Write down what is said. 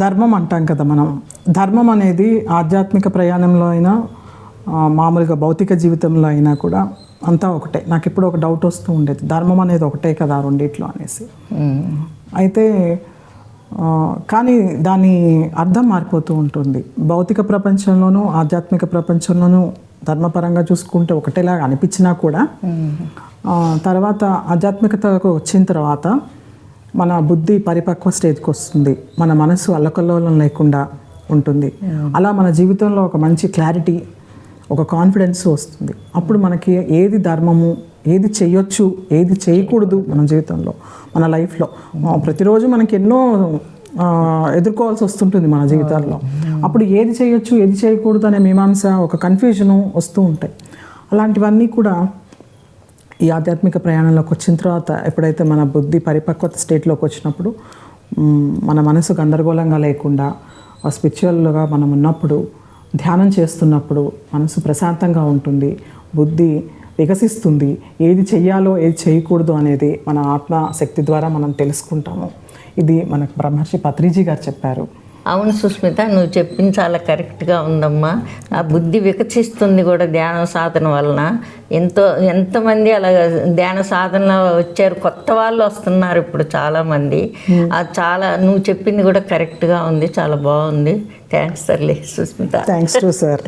ధర్మం అంటాం కదా మనం. ధర్మం అనేది ఆధ్యాత్మిక ప్రయాణంలో అయినా మామూలుగా భౌతిక జీవితంలో అయినా కూడా అంతా ఒకటే. నాకు ఇప్పుడు ఒక డౌట్ వస్తూ ఉండేది, ధర్మం అనేది ఒకటే కదా రెండిట్లో అనేసి. అయితే కానీ దాని అర్థం మారిపోతూ ఉంటుంది. భౌతిక ప్రపంచంలోనూ ఆధ్యాత్మిక ప్రపంచంలోనూ ధర్మపరంగా చూసుకుంటే ఒకటేలాగా అనిపించినా కూడా తర్వాత ఆధ్యాత్మికతకు వచ్చిన తర్వాత మన బుద్ధి పరిపక్వ స్టేజ్కి వస్తుంది, మన మనసు అల్లకల్లోలం లేకుండా ఉంటుంది. అలా మన జీవితంలో ఒక మంచి క్లారిటీ, ఒక కాన్ఫిడెన్స్ వస్తుంది. అప్పుడు మనకి ఏది ధర్మము, ఏది చేయొచ్చు, ఏది చేయకూడదు మన జీవితంలో, మన లైఫ్లో ప్రతిరోజు మనకి ఎన్నో ఎదుర్కోవాల్సి వస్తుంటుంది మన జీవితాల్లో. అప్పుడు ఏది చేయొచ్చు, ఏది చేయకూడదు అనే మీమాంస, ఒక కన్ఫ్యూజను వస్తూ ఉంటాయి. అలాంటివన్నీ కూడా ఈ ఆధ్యాత్మిక ప్రయాణంలోకి వచ్చిన తర్వాత ఎప్పుడైతే మన బుద్ధి పరిపక్వత స్టేట్లోకి వచ్చినప్పుడు, మన మనసు గందరగోళంగా లేకుండా స్పిరిచువల్గా మనం ఉన్నప్పుడు, ధ్యానం చేస్తున్నప్పుడు మనసు ప్రశాంతంగా ఉంటుంది, బుద్ధి వికసిస్తుంది. ఏది చెయ్యాలో ఏది చేయకూడదు అనేది మన ఆత్మశక్తి ద్వారా మనం తెలుసుకుంటాము. ఇది మనకు బ్రహ్మర్షి పత్రిజీ గారు చెప్పారు. అవును సుస్మిత, నువ్వు చెప్పింది చాలా కరెక్ట్గా ఉందమ్మా. ఆ బుద్ధి వికసిస్తుంది కూడా ధ్యాన సాధన వలన. ఎంతమంది అలా ధ్యాన సాధనలో వచ్చారు, కొత్త వాళ్ళు వస్తున్నారు ఇప్పుడు చాలామంది. అది చాలా నువ్వు చెప్పింది కూడా కరెక్ట్గా ఉంది, చాలా బాగుంది. థ్యాంక్స్ సర్లే సుస్మిత. Thanks to sir.